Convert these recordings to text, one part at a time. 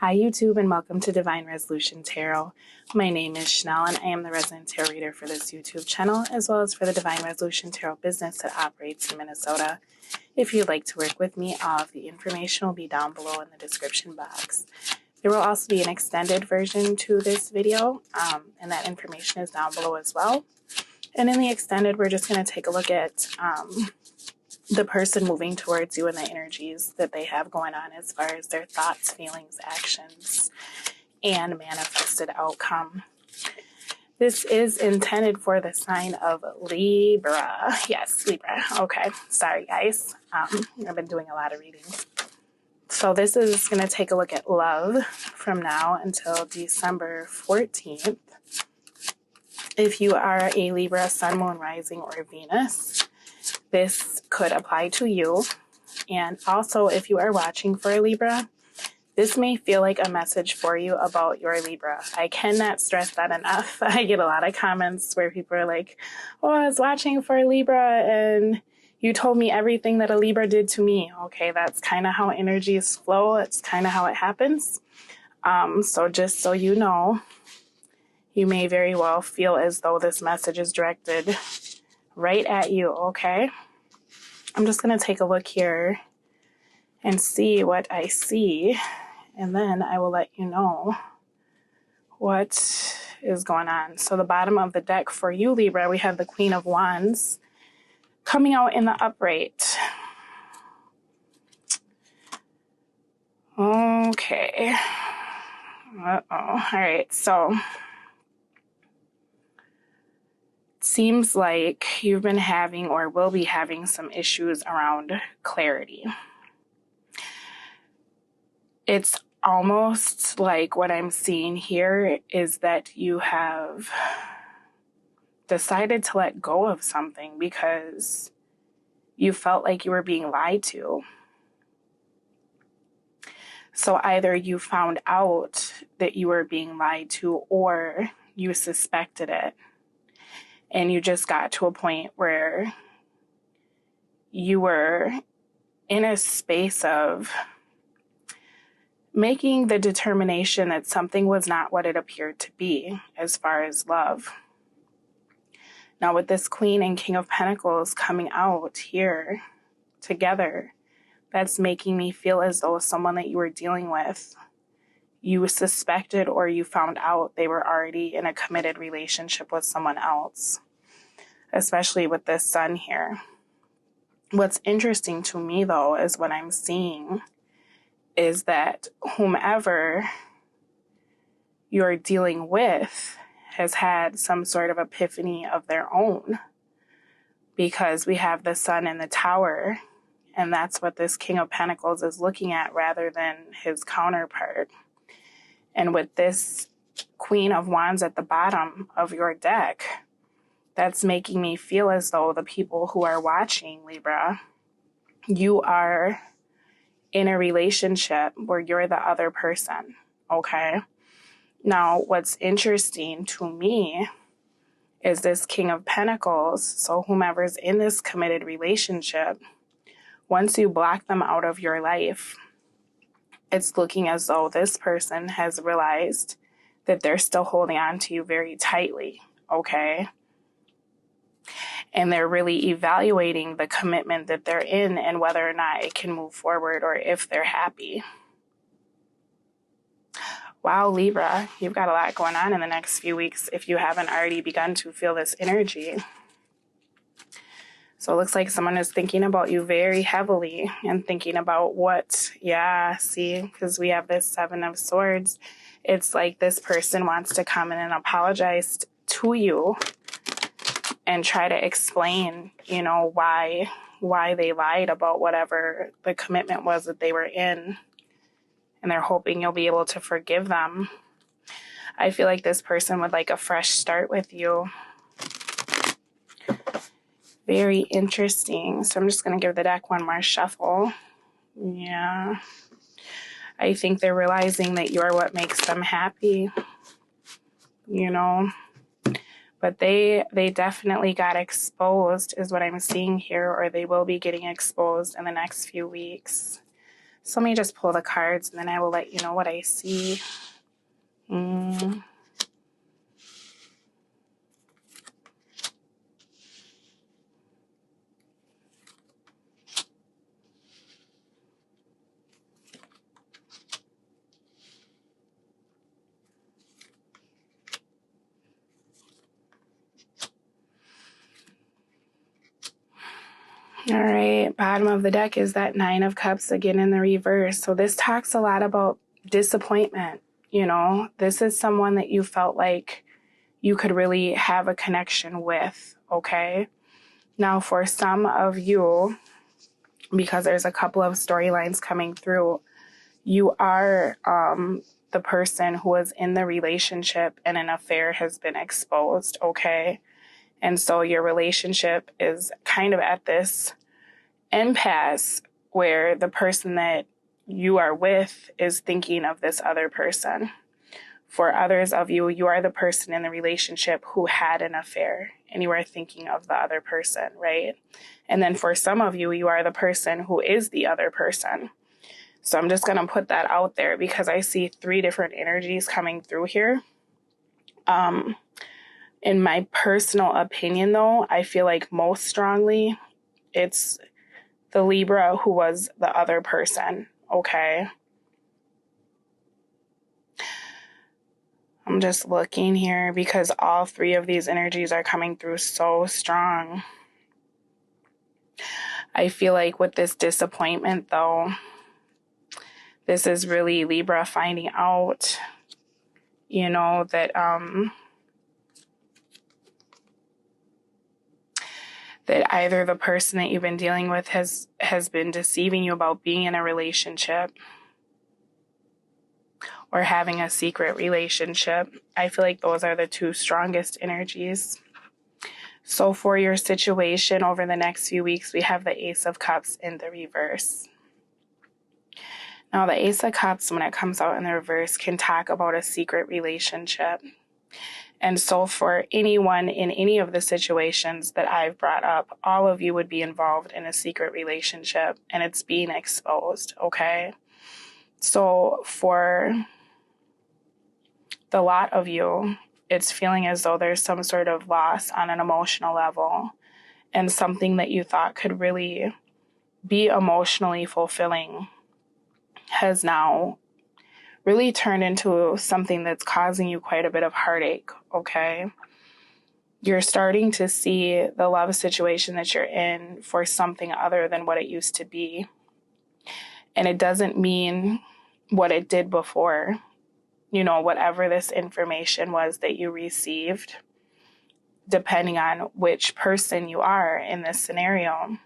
Hi YouTube, and welcome to Divine Resolution Tarot. My name is Chanel and I am the resident tarot reader for this YouTube channel, as well as for the Divine Resolution Tarot business that operates in Minnesota. If you'd like to work with me, all of the information will be down below in the description box. There will also be an extended version to this video, and that information is down below as well. And in the extended, we're just going to take a look at the person moving towards you and the energies that they have going on as far as their thoughts, feelings, actions, and manifested outcome. This is intended for the sign of Libra. Yes, Libra. Okay. Sorry, guys. I've been doing a lot of readings. So this is going to take a look at love from now until December 14th. If you are a Libra, Sun, Moon, Rising, or Venus, this could apply to you. And also, if you are watching for a Libra, this may feel like a message for you about your Libra. I cannot stress that enough. I get a lot of comments where people are like, oh, I was watching for a Libra and you told me everything that a Libra did to me. Okay, that's kind of how energies flow. It's kind of how it happens. So just so you know, you may very well feel as though this message is directed right at you, okay? I'm just going to take a look here and see what I see, and then I will let you know what is going on. So the bottom of the deck for you, Libra, we have the Queen of Wands coming out in the upright. Okay. Uh-oh. All right, so seems like you've been having or will be having some issues around clarity. It's almost like what I'm seeing here is that you have decided to let go of something because you felt like you were being lied to. So either you found out that you were being lied to or you suspected it. And you just got to a point where you were in a space of making the determination that something was not what it appeared to be as far as love. Now with this Queen and King of Pentacles coming out here together, that's making me feel as though someone that you were dealing with, you suspected or you found out they were already in a committed relationship with someone else, especially with this Sun here. What's interesting to me, though, is what I'm seeing is that whomever you're dealing with has had some sort of epiphany of their own, because we have the Sun in the Tower, and that's what this King of Pentacles is looking at rather than his counterpart. And with this Queen of Wands at the bottom of your deck, that's making me feel as though the people who are watching, Libra, you are in a relationship where you're the other person, okay? Now, what's interesting to me is this King of Pentacles, so whomever's in this committed relationship, once you block them out of your life, it's looking as though this person has realized that they're still holding on to you very tightly, okay? And they're really evaluating the commitment that they're in and whether or not it can move forward or if they're happy. Wow, Libra, you've got a lot going on in the next few weeks if you haven't already begun to feel this energy. So it looks like someone is thinking about you very heavily and thinking about what, yeah, see, because we have this Seven of Swords. It's like this person wants to come in and apologize to you and try to explain, you know, why they lied about whatever the commitment was that they were in. And they're hoping you'll be able to forgive them. I feel like this person would like a fresh start with you. Very interesting. So I'm just going to give the deck one more shuffle. Yeah. I think they're realizing that you're what makes them happy, you know. But they definitely got exposed is what I'm seeing here, or they will be getting exposed in the next few weeks. So let me just pull the cards and then I will let you know what I see. All right, bottom of the deck is that Nine of Cups again in the reverse. So this talks a lot about disappointment. You know, this is someone that you felt like you could really have a connection with, okay? Now, for some of you, because there's a couple of storylines coming through, you are the person who was in the relationship and an affair has been exposed, okay? And so your relationship is kind of at this impasse where the person that you are with is thinking of this other person. For others of you, you are the person in the relationship who had an affair and you are thinking of the other person, right? And then for some of you, you are the person who is the other person. So I'm just going to put that out there because I see 3 different energies coming through here. In my personal opinion, though, I feel like most strongly it's the Libra who was the other person, okay? I'm just looking here because all 3 of these energies are coming through so strong. I feel like with this disappointment, though, this is really Libra finding out, you know, that that either the person that you've been dealing with has been deceiving you about being in a relationship or having a secret relationship. I feel like those are the 2 strongest energies. So for your situation over the next few weeks, we have the Ace of Cups in the reverse. Now, the Ace of Cups, when it comes out in the reverse, can talk about a secret relationship. And so for anyone in any of the situations that I've brought up, all of you would be involved in a secret relationship and it's being exposed, okay? So for the lot of you, it's feeling as though there's some sort of loss on an emotional level and something that you thought could really be emotionally fulfilling has now really turned into something that's causing you quite a bit of heartache, okay? You're starting to see the love situation that you're in for something other than what it used to be. And it doesn't mean what it did before. You know, whatever this information was that you received, depending on which person you are in this scenario,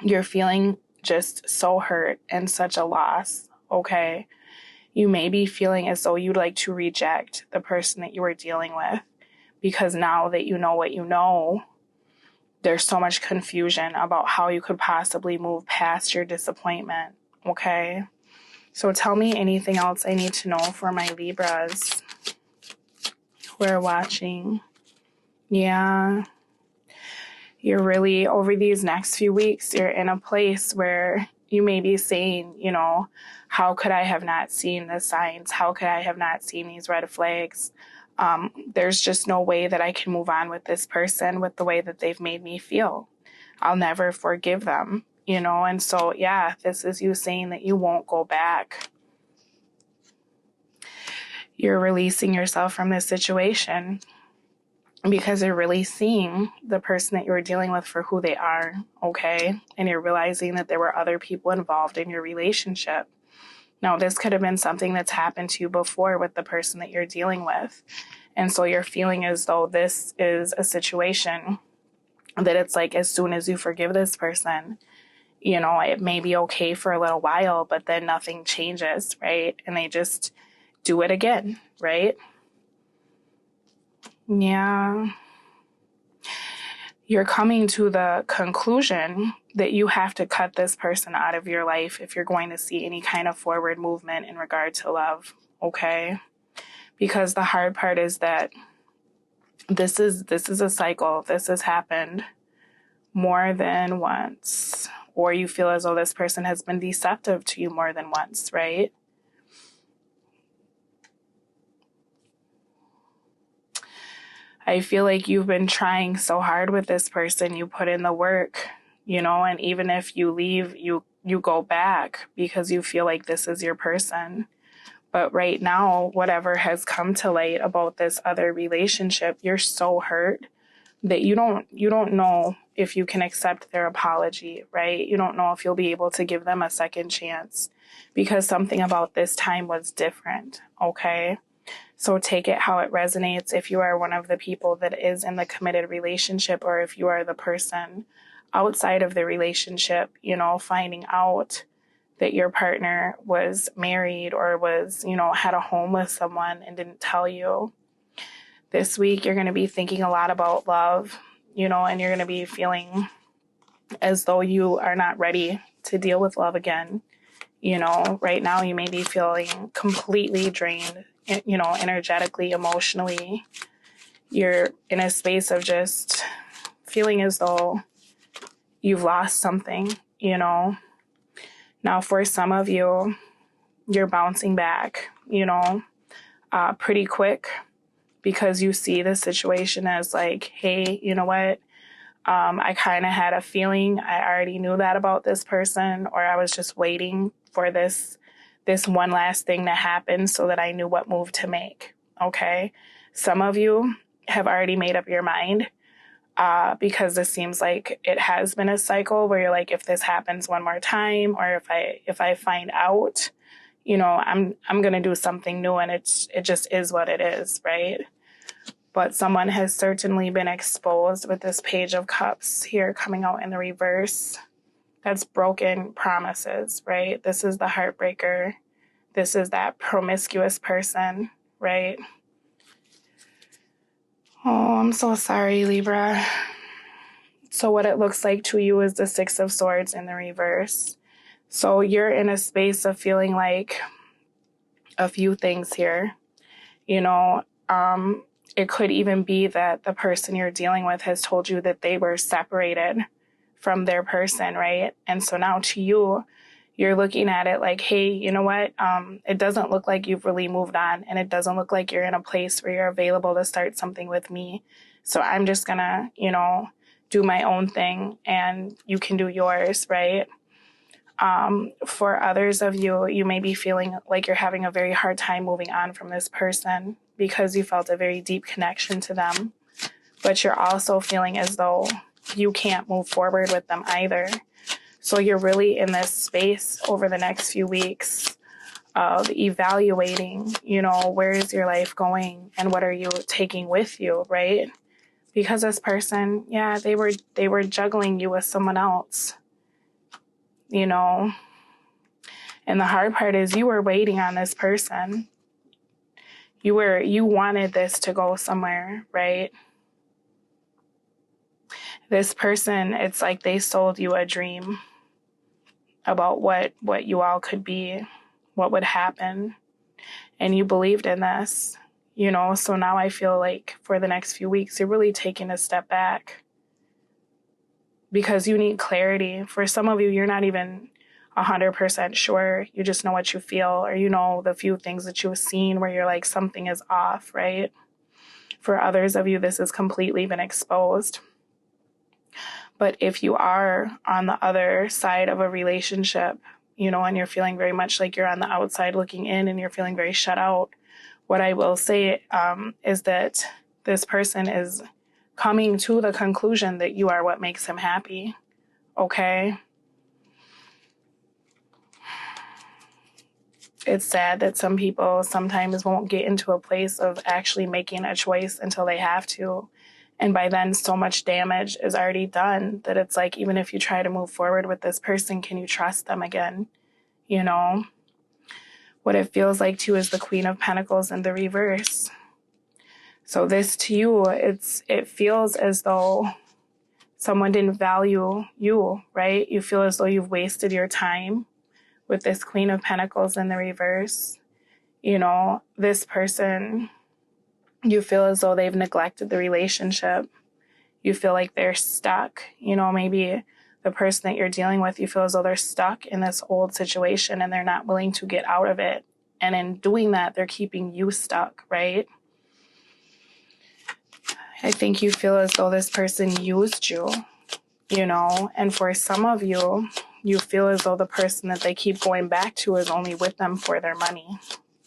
you're feeling just so hurt and such a loss, okay? You may be feeling as though you'd like to reject the person that you were dealing with because now that you know what you know, there's so much confusion about how you could possibly move past your disappointment, okay? So tell me anything else I need to know for my Libras who are watching. Yeah. You're really, over these next few weeks, you're in a place where you may be saying, you know, how could I have not seen the signs? How could I have not seen these red flags? There's just no way that I can move on with this person with the way that they've made me feel. I'll never forgive them, you know? And so, yeah, this is you saying that you won't go back. You're releasing yourself from this situation because you're really seeing the person that you're dealing with for who they are, okay? And you're realizing that there were other people involved in your relationship. Now, this could have been something that's happened to you before with the person that you're dealing with. And so you're feeling as though this is a situation that it's like as soon as you forgive this person, you know, it may be okay for a little while, but then nothing changes, right? And they just do it again, right? Yeah. You're coming to the conclusion that you have to cut this person out of your life if you're going to see any kind of forward movement in regard to love, okay? Because the hard part is that this is a cycle. This has happened more than once. or you feel as though this person has been deceptive to you more than once, right? I feel like you've been trying so hard with this person. You put in the work, and even if you leave, you go back because you feel like this is your person. But right now, whatever has come to light about this other relationship, you're so hurt that you don't know if you can accept their apology, right? You don't know if you'll be able to give them a second chance because something about this time was different, okay? So take it how it resonates. If you are one of the people that is in the committed relationship, or if you are the person outside of the relationship, finding out that your partner was married or was, had a home with someone and didn't tell you. This week, you're going to be thinking a lot about love, and you're going to be feeling as though you are not ready to deal with love again. Right now you may be feeling completely drained, energetically, emotionally. You're in a space of just feeling as though you've lost something, Now, for some of you, you're bouncing back, pretty quick because you see the situation as like, hey, you know what? I kind of had a feeling. I already knew that about this person, or I was just waiting for this one last thing to happen so that I knew what move to make. Okay. Some of you have already made up your mind, because this seems like it has been a cycle where you're like, if this happens one more time, or if I find out, I'm going to do something new, and it just is what it is. Right. But someone has certainly been exposed with this Page of Cups here coming out in the reverse. That's broken promises, right? This is the heartbreaker. This is that promiscuous person, right? Oh, I'm so sorry, Libra. So what it looks like to you is the Six of Swords in the reverse. So you're in a space of feeling like a few things here. It could even be that the person you're dealing with has told you that they were separated from their person, right? And so now to you, you're looking at it like, hey, you know what? It doesn't look like you've really moved on, and it doesn't look like you're in a place where you're available to start something with me. So I'm just gonna, do my own thing, and you can do yours, right? For others of you, you may be feeling like you're having a very hard time moving on from this person because you felt a very deep connection to them, but you're also feeling as though you can't move forward with them either. So you're really in this space over the next few weeks of evaluating, where is your life going and what are you taking with you, right? Because this person, yeah, they were juggling you with someone else, And the hard part is you were waiting on this person. You wanted this to go somewhere, right? This person, it's like they sold you a dream about what you all could be, what would happen. And you believed in this, So now I feel like for the next few weeks, you're really taking a step back because you need clarity. For some of you, you're not even 100% sure. You just know what you feel, or the few things that you've seen where you're like, something is off, right? For others of you, this has completely been exposed. But if you are on the other side of a relationship, and you're feeling very much like you're on the outside looking in and you're feeling very shut out, what I will say is that this person is coming to the conclusion that you are what makes him happy, okay? It's sad that some people sometimes won't get into a place of actually making a choice until they have to. And by then, so much damage is already done that it's like, even if you try to move forward with this person, can you trust them again? What it feels like to you is the Queen of Pentacles in the reverse. So this to you, it feels as though someone didn't value you, right? You feel as though you've wasted your time with this Queen of Pentacles in the reverse. This person, you feel as though they've neglected the relationship. You feel like they're stuck, maybe The person that you're dealing with, you feel as though they're stuck in this old situation and they're not willing to get out of it. And in doing that, they're keeping you stuck, right? I think you feel as though this person used you, you know, and for some of you, you feel as though the person that they keep going back to is only with them for their money,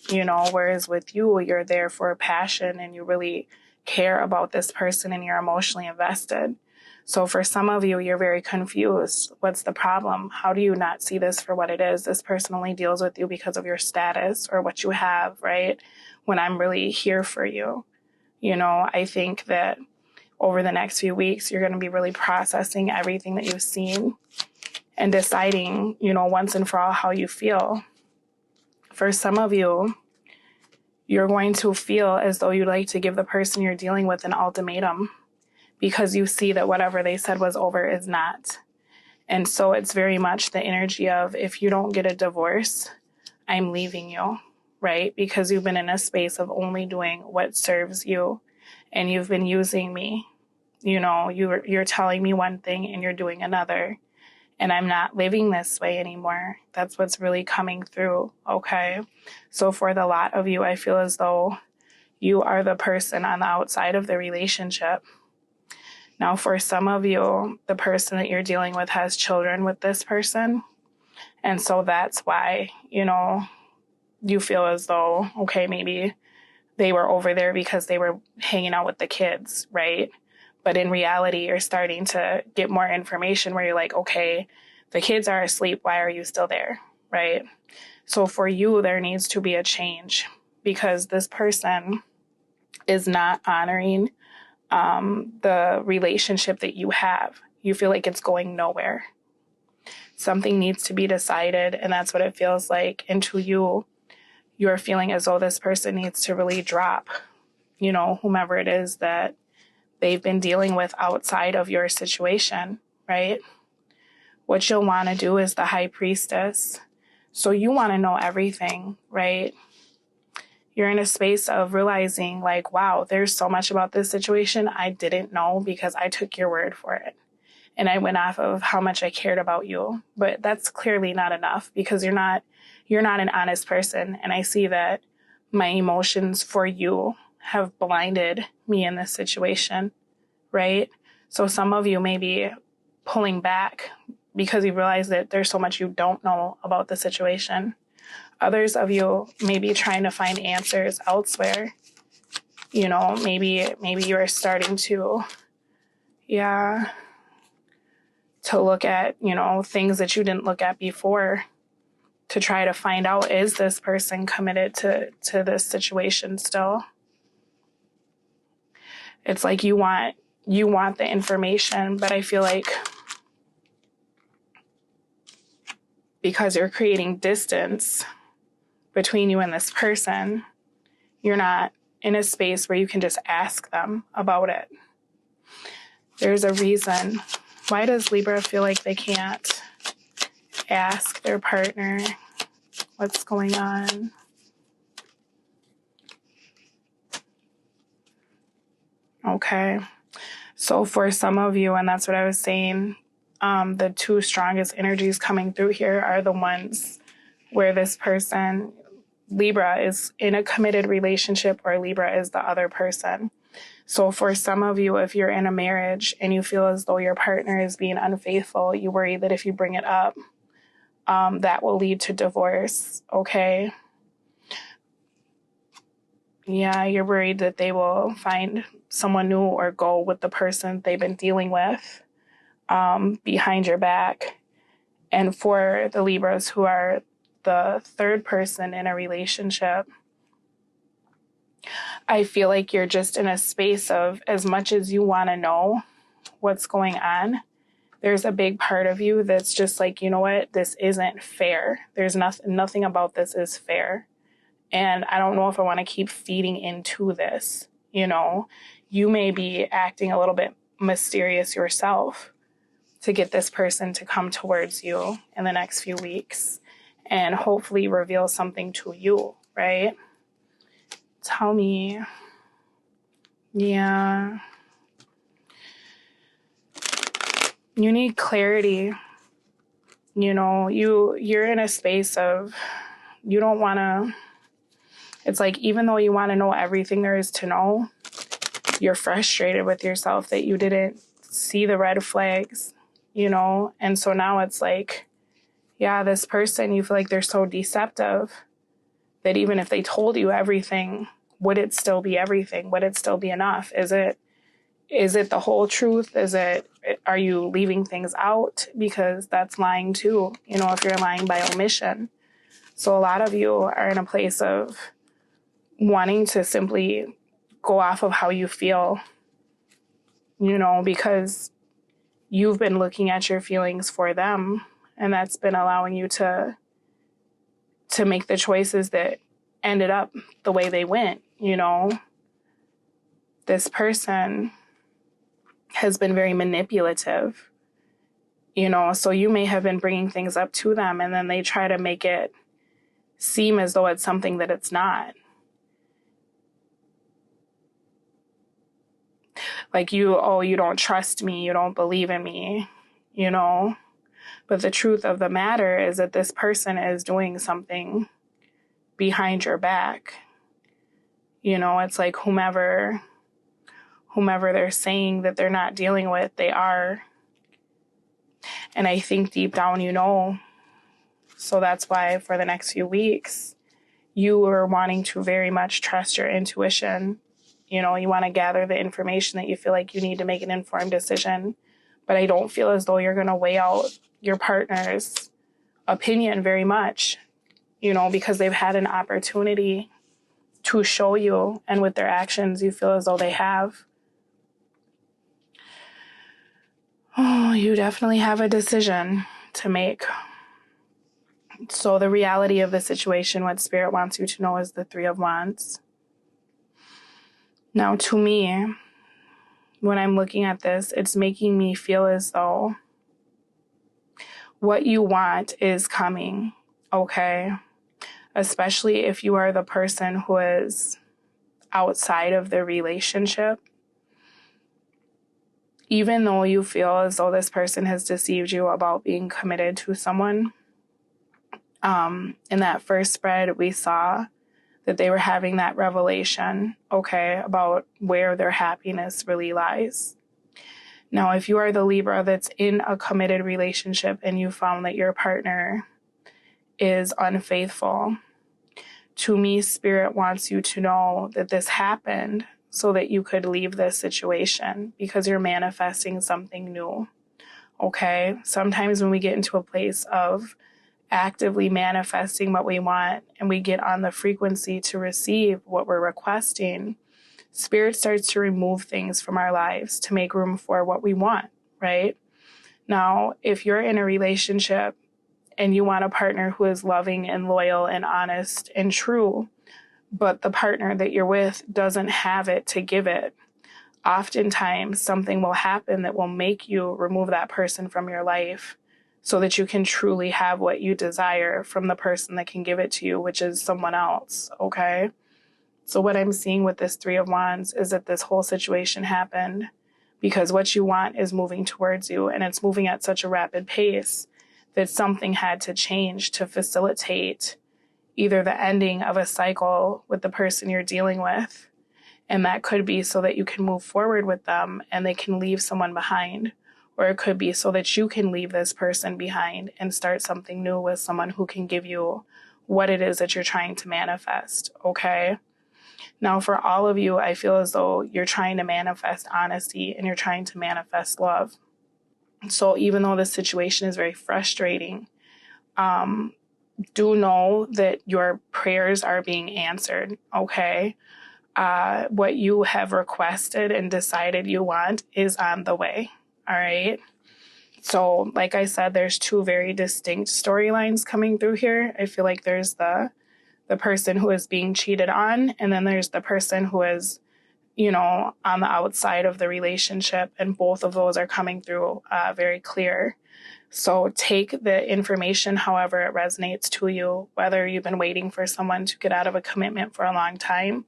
you know, whereas with you, you're there for a passion and you really care about this person and you're emotionally invested. So for some of you, you're very confused. What's the problem? How do you not see this for what it is? This person only deals with you because of your status or what you have, right? When I'm really here for you. You know, I think that over the next few weeks, you're going to be really processing everything that you've seen and deciding, you know, once and for all how you feel. For some of you, you're going to feel as though you'd like to give the person you're dealing with an ultimatum because you see that whatever they said was over is not. And so it's very much the energy of, if you don't get a divorce, I'm leaving you, right? Because you've been in a space of only doing what serves you and you've been using me. You know, you're telling me one thing and you're doing another. And I'm not living this way anymore. That's what's really coming through, okay? So for the lot of you, I feel as though you are the person on the outside of the relationship. Now, for some of you, the person that you're dealing with has children with this person. And so that's why, you know, you feel as though, okay, maybe they were over there because they were hanging out with the kids, right? But in reality, you're starting to get more information where you're like, okay, the kids are asleep. Why are you still there, right? So for you, there needs to be a change because this person is not honoring the relationship that you have. You feel like it's going nowhere. Something needs to be decided, and that's what it feels like. And to you, you're feeling as though this person needs to really drop, you know, whomever it is that they've been dealing with outside of your situation, right? What you'll want to do is the high priestess. So you want to know everything, right? You're in a space of realizing like, wow, there's so much about this situation I didn't know because I took your word for it. And I went off of how much I cared about you. But that's clearly not enough because you're not an honest person. And I see that my emotions for you have blinded me in this situation, right? So some of you may be pulling back because you realize that there's so much you don't know about the situation. Others of you may be trying to find answers elsewhere. You know, maybe you're starting to, to look at, you know, things that you didn't look at before to try to find out, is this person committed to this situation still? It's like you want the information, but I feel like because you're creating distance between you and this person, you're not in a space where you can just ask them about it. There's a reason. Why does Libra feel like they can't ask their partner what's going on? Okay. So for some of you, and that's what I was saying, the two strongest energies coming through here are the ones where this person, Libra, is in a committed relationship or Libra is the other person. So for some of you, if you're in a marriage and you feel as though your partner is being unfaithful, you worry that if you bring it up, that will lead to divorce, okay? Yeah, you're worried that they will find someone new or go with the person they've been dealing with behind your back. And for the Libras who are the third person in a relationship, I feel like you're just in a space of, as much as you want to know what's going on, there's a big part of you that's just like, you know what, this isn't fair. There's nothing about this is fair. And I don't know if I want to keep feeding into this. You know, you may be acting a little bit mysterious yourself to get this person to come towards you in the next few weeks and hopefully reveal something to you, right? Tell me. Yeah. you need clarity. You know, you're in a space of, you don't want to, it's like, even though you want to know everything there is to know, you're frustrated with yourself that you didn't see the red flags, you know? And so now it's like, yeah, this person, you feel like they're so deceptive that even if they told you everything, would it still be everything? Would it still be enough? Is it the whole truth? Are you leaving things out? Because that's lying too, you know, if you're lying by omission. So a lot of you are in a place of wanting to simply go off of how you feel, you know, because you've been looking at your feelings for them, and that's been allowing you to make the choices that ended up the way they went, you know. This person has been very manipulative, you know, so you may have been bringing things up to them and then they try to make it seem as though it's something that it's not. Like you don't trust me, you don't believe in me, you know. But the truth of the matter is that this person is doing something behind your back. You know, it's like whomever they're saying that they're not dealing with, they are. And I think deep down, you know. So that's why for the next few weeks, you are wanting to very much trust your intuition. You know, you want to gather the information that you feel like you need to make an informed decision. But I don't feel as though you're going to weigh out your partner's opinion very much, you know, because they've had an opportunity to show you, and with their actions, you feel as though they have. Oh, you definitely have a decision to make. So the reality of the situation, what Spirit wants you to know, is the Three of Wands. Now, to me, when I'm looking at this, it's making me feel as though what you want is coming, okay? Especially if you are the person who is outside of the relationship. Even though you feel as though this person has deceived you about being committed to someone, in that first spread, we saw that they were having that revelation, okay, about where their happiness really lies. Now, if you are the Libra that's in a committed relationship and you found that your partner is unfaithful, to me, Spirit wants you to know that this happened so that you could leave this situation because you're manifesting something new, okay? Sometimes when we get into a place of actively manifesting what we want and we get on the frequency to receive what we're requesting, Spirit starts to remove things from our lives to make room for what we want, right? Now, if you're in a relationship and you want a partner who is loving and loyal and honest and true, but the partner that you're with doesn't have it to give it, oftentimes something will happen that will make you remove that person from your life so that you can truly have what you desire from the person that can give it to you, which is someone else, okay? So what I'm seeing with this Three of Wands is that this whole situation happened because what you want is moving towards you, and it's moving at such a rapid pace that something had to change to facilitate either the ending of a cycle with the person you're dealing with, and that could be so that you can move forward with them and they can leave someone behind, or it could be so that you can leave this person behind and start something new with someone who can give you what it is that you're trying to manifest, okay? Now, for all of you, I feel as though you're trying to manifest honesty and you're trying to manifest love. So even though this situation is very frustrating, do know that your prayers are being answered, okay? What you have requested and decided you want is on the way, all right? So, like I said, there's two very distinct storylines coming through here. I feel like there's the person who is being cheated on, and then there's the person who is, you know, on the outside of the relationship, and both of those are coming through very clear. So take the information however it resonates to you, whether you've been waiting for someone to get out of a commitment for a long time.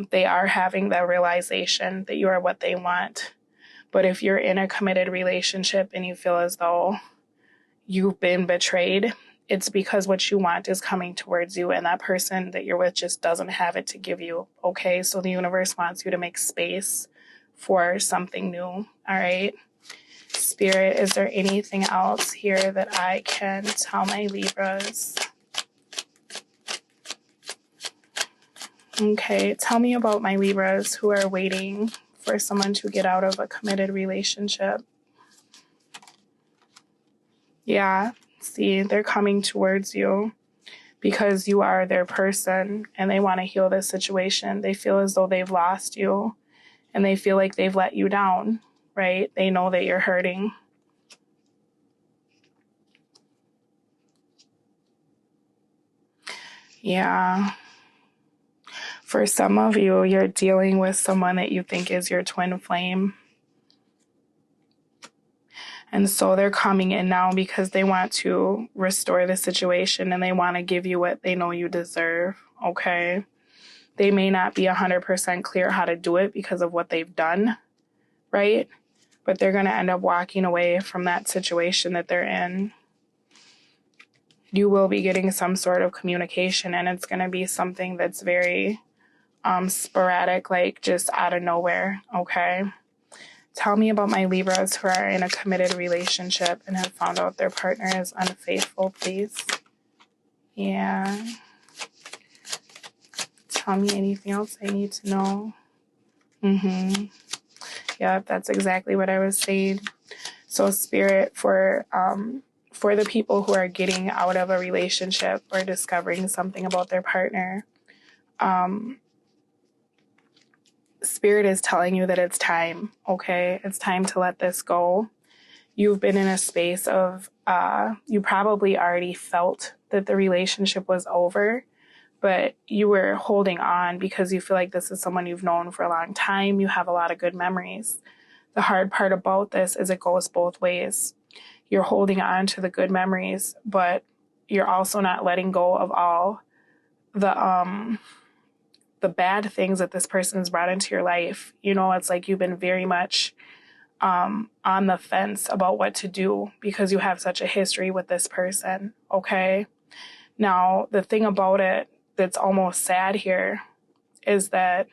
They are having the realization that you are what they want. But if you're in a committed relationship and you feel as though you've been betrayed, it's because what you want is coming towards you, and that person that you're with just doesn't have it to give you, okay? So the universe wants you to make space for something new, all right? Spirit, is there anything else here that I can tell my Libras? Okay, tell me about my Libras who are waiting for someone to get out of a committed relationship. Yeah, see, they're coming towards you because you are their person and they want to heal this situation. They feel as though they've lost you and they feel like they've let you down, right? They know that you're hurting. Yeah. For some of you, you're dealing with someone that you think is your twin flame. And so they're coming in now because they want to restore the situation and they want to give you what they know you deserve, okay? They may not be 100% clear how to do it because of what they've done, right? But they're going to end up walking away from that situation that they're in. You will be getting some sort of communication, and it's going to be something that's very sporadic, like just out of nowhere, okay? Tell me about my Libras who are in a committed relationship and have found out their partner is unfaithful, please. Yeah. Tell me anything else I need to know. Yeah, that's exactly what I was saying. So Spirit, for the people who are getting out of a relationship or discovering something about their partner, Spirit is telling you that it's time, okay? It's time to let this go. You've been in a space of, you probably already felt that the relationship was over, but you were holding on because you feel like this is someone you've known for a long time. You have a lot of good memories. The hard part about this is it goes both ways. You're holding on to the good memories, but you're also not letting go of all the bad things that this person has brought into your life. You know, it's like you've been very much on the fence about what to do because you have such a history with this person, okay? Now, the thing about it that's almost sad here is that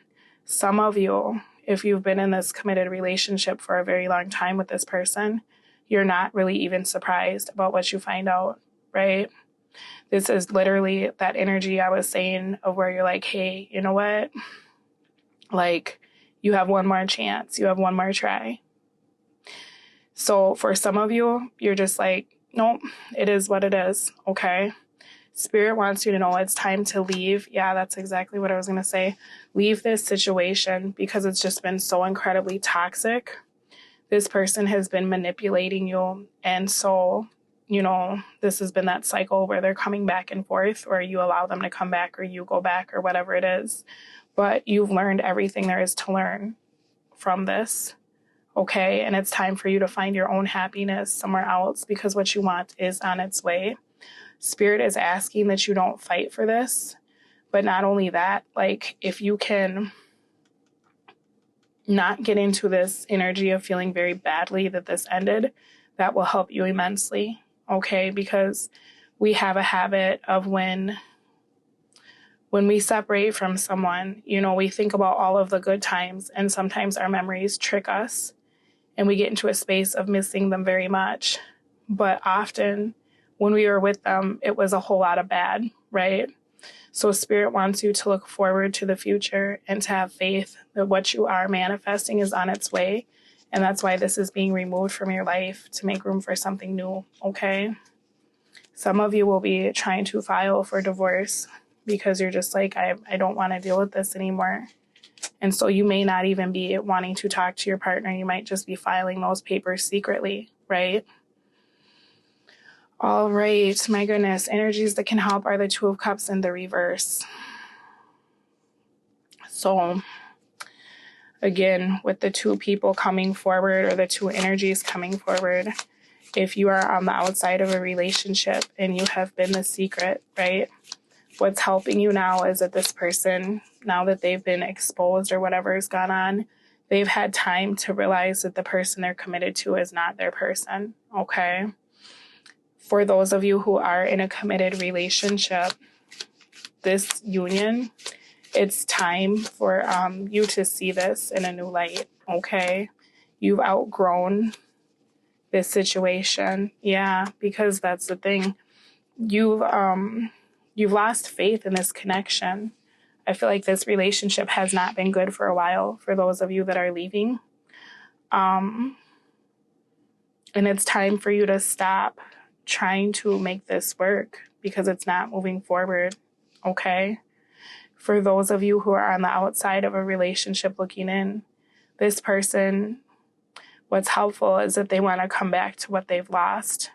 some of you, if you've been in this committed relationship for a very long time with this person, you're not really even surprised about what you find out, right? This is literally that energy I was saying of where you're like, hey, you know what? Like, you have one more chance. You have one more try. So for some of you, you're just like, nope, it is what it is, okay? Spirit wants you to know it's time to leave. Yeah, that's exactly what I was going to say. Leave this situation because it's just been so incredibly toxic. This person has been manipulating you. And so, you know, this has been that cycle where they're coming back and forth, or you allow them to come back or you go back or whatever it is. But you've learned everything there is to learn from this. Okay, and it's time for you to find your own happiness somewhere else because what you want is on its way. Spirit is asking that you don't fight for this. But not only that, like if you can not get into this energy of feeling very badly that this ended, that will help you immensely. Okay, because we have a habit of when we separate from someone, you know, we think about all of the good times and sometimes our memories trick us. And we get into a space of missing them very much. But often when we were with them, it was a whole lot of bad, right? So Spirit wants you to look forward to the future and to have faith that what you are manifesting is on its way. And that's why this is being removed from your life to make room for something new, okay? Some of you will be trying to file for divorce because you're just like, I don't want to deal with this anymore. And so you may not even be wanting to talk to your partner. You might just be filing those papers secretly, right? All right, my goodness. Energies that can help are the Two of Cups and the reverse. So again, with the two people coming forward or the two energies coming forward, if you are on the outside of a relationship and you have been the secret, right? What's helping you now is that this person, now that they've been exposed or whatever has gone on, they've had time to realize that the person they're committed to is not their person, okay? For those of you who are in a committed relationship, this union, it's time for you to see this in a new light, okay? You've outgrown this situation. Yeah, because that's the thing. You've lost faith in this connection. I feel like this relationship has not been good for a while for those of you that are leaving. And it's time for you to stop trying to make this work because it's not moving forward, okay? For those of you who are on the outside of a relationship looking in, this person, what's helpful is that they want to come back to what they've lost,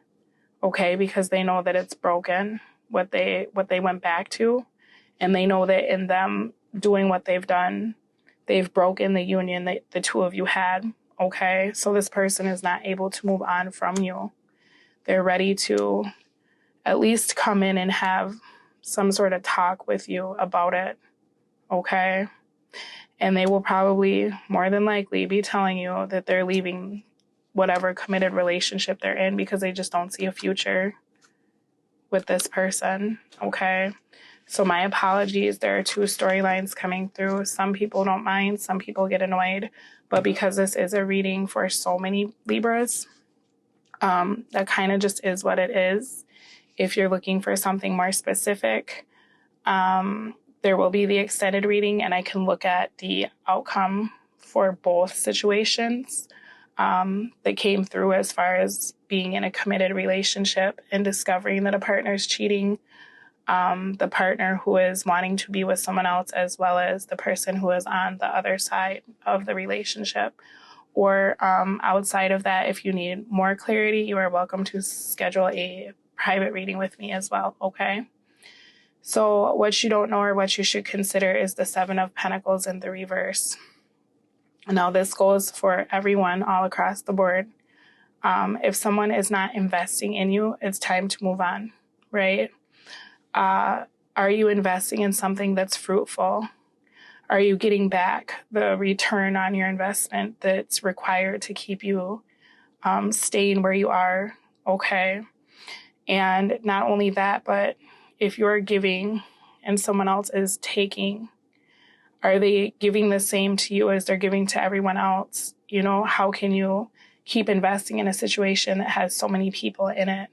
okay? Because they know that it's broken, what they went back to. And they know that in them doing what they've done, they've broken the union that the two of you had, okay? So this person is not able to move on from you. They're ready to at least come in and have some sort of talk with you about it, okay? And they will probably, more than likely, be telling you that they're leaving whatever committed relationship they're in because they just don't see a future with this person, okay? So my apologies. There are two storylines coming through. Some people don't mind. Some people get annoyed. But because this is a reading for so many Libras, that kind of just is what it is. If you're looking for something more specific, there will be the extended reading, and I can look at the outcome for both situations that came through as far as being in a committed relationship and discovering that a partner's cheating, the partner who is wanting to be with someone else, as well as the person who is on the other side of the relationship. Or outside of that, if you need more clarity, you are welcome to schedule a private reading with me as well, okay? So what you don't know or what you should consider is the Seven of Pentacles in the reverse. Now this goes for everyone all across the board. If someone is not investing in you, it's time to move on, right? Are you investing in something that's fruitful? Are you getting back the return on your investment that's required to keep you staying where you are? Okay. And not only that, but if you're giving and someone else is taking, are they giving the same to you as they're giving to everyone else? You know, how can you keep investing in a situation that has so many people in it?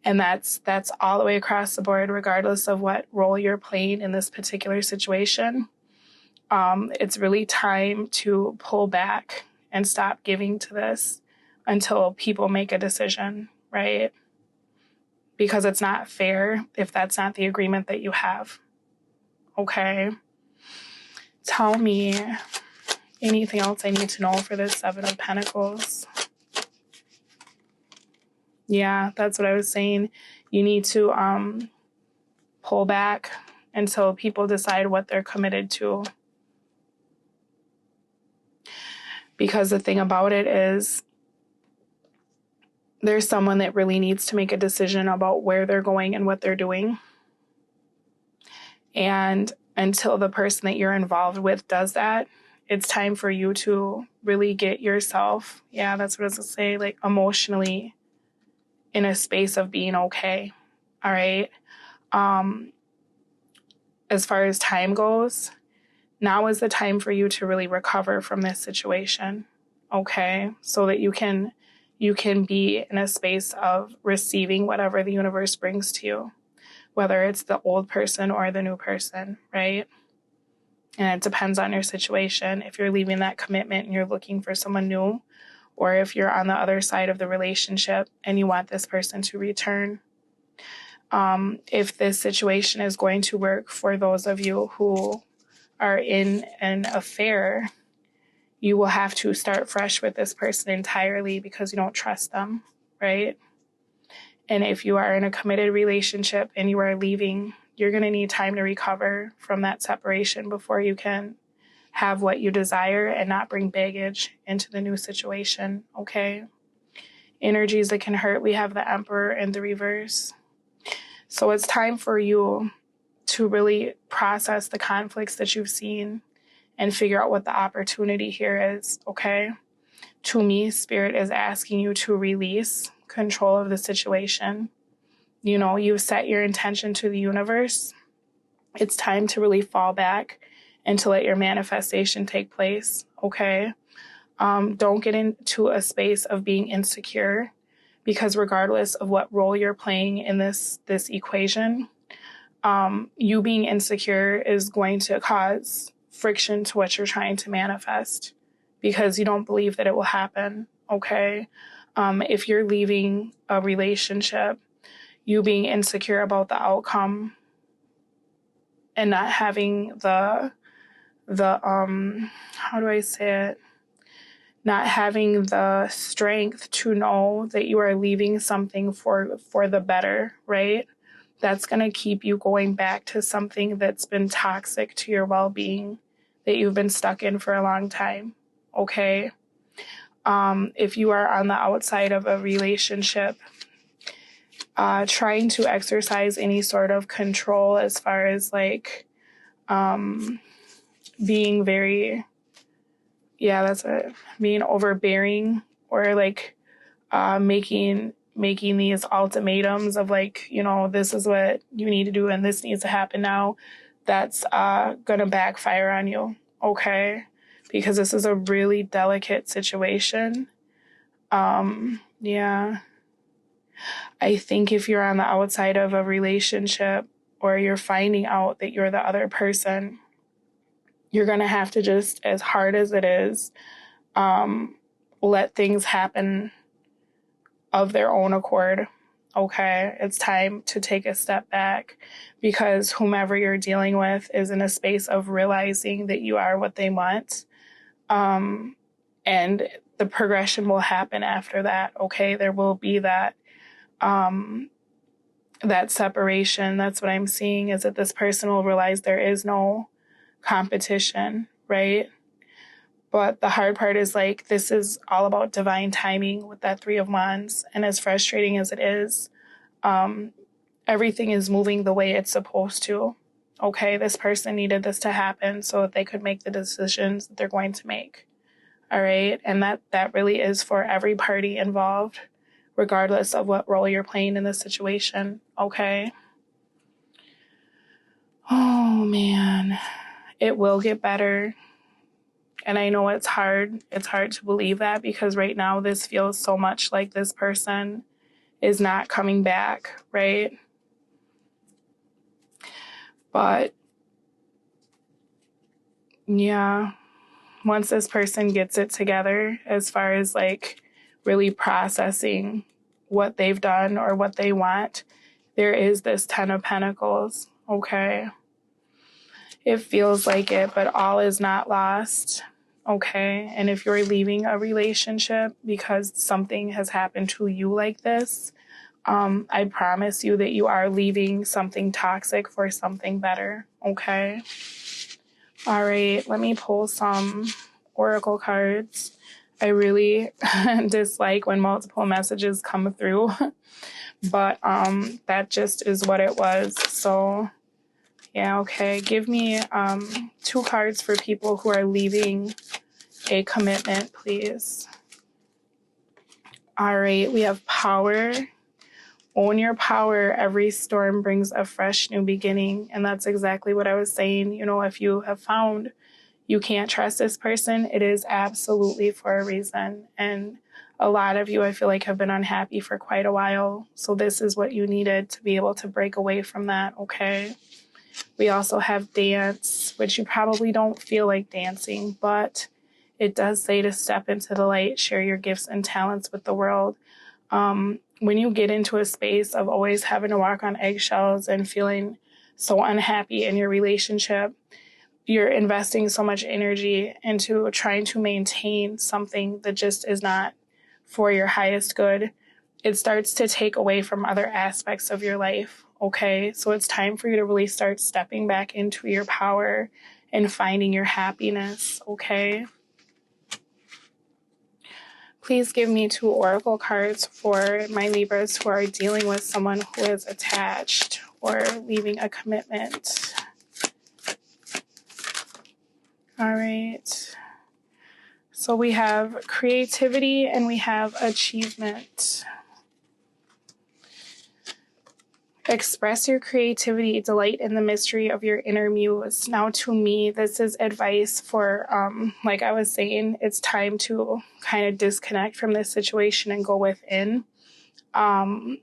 And that's all the way across the board, regardless of what role you're playing in this particular situation. It's really time to pull back and stop giving to this until people make a decision, right? Because it's not fair if that's not the agreement that you have. Okay? Tell me anything else I need to know for this Seven of Pentacles. Yeah, that's what I was saying. You need to pull back until people decide what they're committed to. Because the thing about it is, there's someone that really needs to make a decision about where they're going and what they're doing. And until the person that you're involved with does that, it's time for you to really get yourself, yeah, that's what I was going to say, like emotionally in a space of being okay. All right. As far as time goes, now is the time for you to really recover from this situation. Okay. So that you can be in a space of receiving whatever the universe brings to you, whether it's the old person or the new person, right? And it depends on your situation. If you're leaving that commitment and you're looking for someone new, or if you're on the other side of the relationship and you want this person to return. If this situation is going to work for those of you who are in an affair, you will have to start fresh with this person entirely because you don't trust them, right? And if you are in a committed relationship and you are leaving, you're going to need time to recover from that separation before you can have what you desire and not bring baggage into the new situation, okay? Energies that can hurt, we have the Emperor in the reverse. So it's time for you to really process the conflicts that you've seen and figure out what the opportunity here is, okay? To me, Spirit is asking you to release control of the situation. You know, you've set your intention to the universe. It's time to really fall back and to let your manifestation take place, okay? Don't get into a space of being insecure, because regardless of what role you're playing in this equation, you being insecure is going to cause friction to what you're trying to manifest, because you don't believe that it will happen, okay? If you're leaving a relationship, you being insecure about the outcome and not having the how do I say it? Not having the strength to know that you are leaving something for the better, right? That's going to keep you going back to something that's been toxic to your well-being, that you've been stuck in for a long time, okay? If you are on the outside of a relationship, trying to exercise any sort of control as far as like being very, being overbearing, or like making these ultimatums of like, you know, this is what you need to do and this needs to happen now, that's gonna backfire on you, okay? Because this is a really delicate situation. I think if you're on the outside of a relationship, or you're finding out that you're the other person, you're gonna have to, just as hard as it is, let things happen of their own accord, okay? It's time to take a step back, because whomever you're dealing with is in a space of realizing that you are what they want. And the progression will happen after that, okay? There will be that separation. That's what I'm seeing, is that this person will realize there is no competition, right? But the hard part is, like, this is all about divine timing with that Three of Wands. And as frustrating as it is, everything is moving the way it's supposed to. Okay, this person needed this to happen so that they could make the decisions that they're going to make. All right, and that really is for every party involved, regardless of what role you're playing in this situation. Okay. Oh, man. It will get better. And I know it's hard. It's hard to believe that, because right now this feels so much like this person is not coming back, right? But yeah, once this person gets it together, as far as like really processing what they've done or what they want, there is this Ten of Pentacles, okay? It feels like it, but all is not lost, okay? And if you're leaving a relationship because something has happened to you like this, I promise you that you are leaving something toxic for something better, okay? All right, let me pull some oracle cards. I really dislike when multiple messages come through, but that just is what it was. So yeah, okay. Give me 2 cards for people who are leaving a commitment, please. All right, we have Power. Own your power. Every storm brings a fresh new beginning. And that's exactly what I was saying. You know, if you have found you can't trust this person, it is absolutely for a reason. And a lot of you, I feel like, have been unhappy for quite a while. So this is what you needed to be able to break away from that, okay? We also have Dance, which you probably don't feel like dancing, but it does say to step into the light, share your gifts and talents with the world. When you get into a space of always having to walk on eggshells and feeling so unhappy in your relationship, you're investing so much energy into trying to maintain something that just is not for your highest good. It starts to take away from other aspects of your life, okay? So it's time for you to really start stepping back into your power and finding your happiness, okay? Please give me 2 oracle cards for my Libras who are dealing with someone who is attached or leaving a commitment. All right. So we have creativity and we have achievement. Express your creativity, delight in the mystery of your inner muse. Now, to me, this is advice for, like I was saying, it's time to kind of disconnect from this situation and go within. And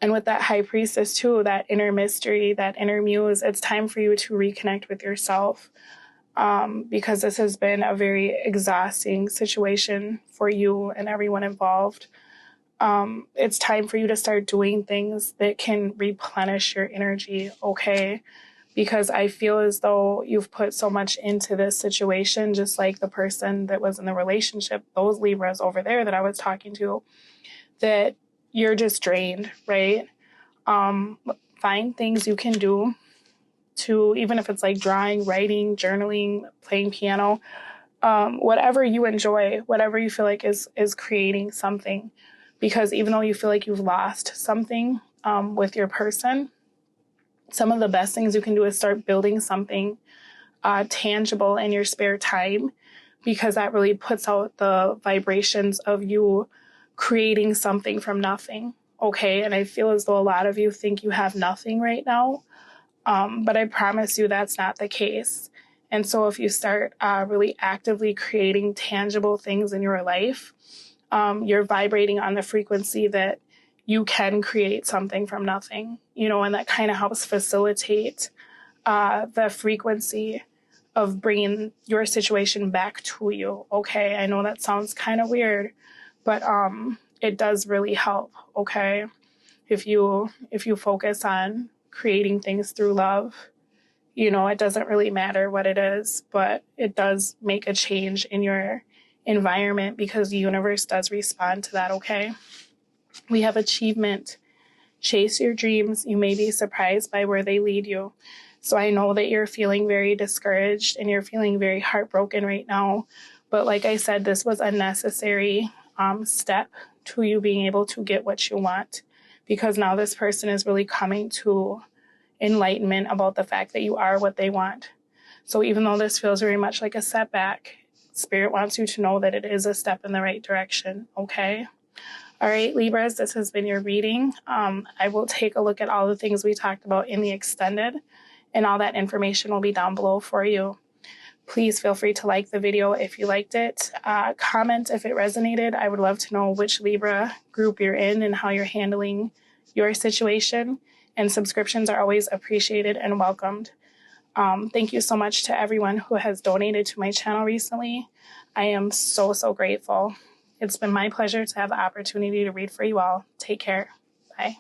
with that high priestess too, that inner mystery, that inner muse, it's time for you to reconnect with yourself. Because this has been a very exhausting situation for you and everyone involved. It's time for you to start doing things that can replenish your energy, okay? Because I feel as though you've put so much into this situation, just like the person that was in the relationship, those Libras over there that I was talking to, that you're just drained, right? Find things you can do to, even if it's like drawing, writing, journaling, playing piano, whatever you enjoy, whatever you feel like is creating something. Because even though you feel like you've lost something with your person, some of the best things you can do is start building something tangible in your spare time, because that really puts out the vibrations of you creating something from nothing. Okay. And I feel as though a lot of you think you have nothing right now. But I promise you that's not the case. And so if you start really actively creating tangible things in your life, you're vibrating on the frequency that you can create something from nothing, you know, and that kind of helps facilitate the frequency of bringing your situation back to you. Okay. I know that sounds kind of weird, but it does really help. Okay. If you focus on creating things through love, you know, it doesn't really matter what it is, but it does make a change in your environment because the universe does respond to that, okay? We have achievement. Chase your dreams. You may be surprised by where they lead you. So I know that you're feeling very discouraged and you're feeling very heartbroken right now. But like I said, this was a necessary step to you being able to get what you want, because now this person is really coming to enlightenment about the fact that you are what they want. So even though this feels very much like a setback, Spirit wants you to know that it is a step in the right direction, okay? All right, Libras, this has been your reading. I will take a look at all the things we talked about in the extended, and all that information will be down below for you. Please feel free to like the video if you liked it. Comment if it resonated. I would love to know which Libra group you're in and how you're handling your situation. And subscriptions are always appreciated and welcomed. Thank you so much to everyone who has donated to my channel recently. I am so, so grateful. It's been my pleasure to have the opportunity to read for you all. Take care. Bye.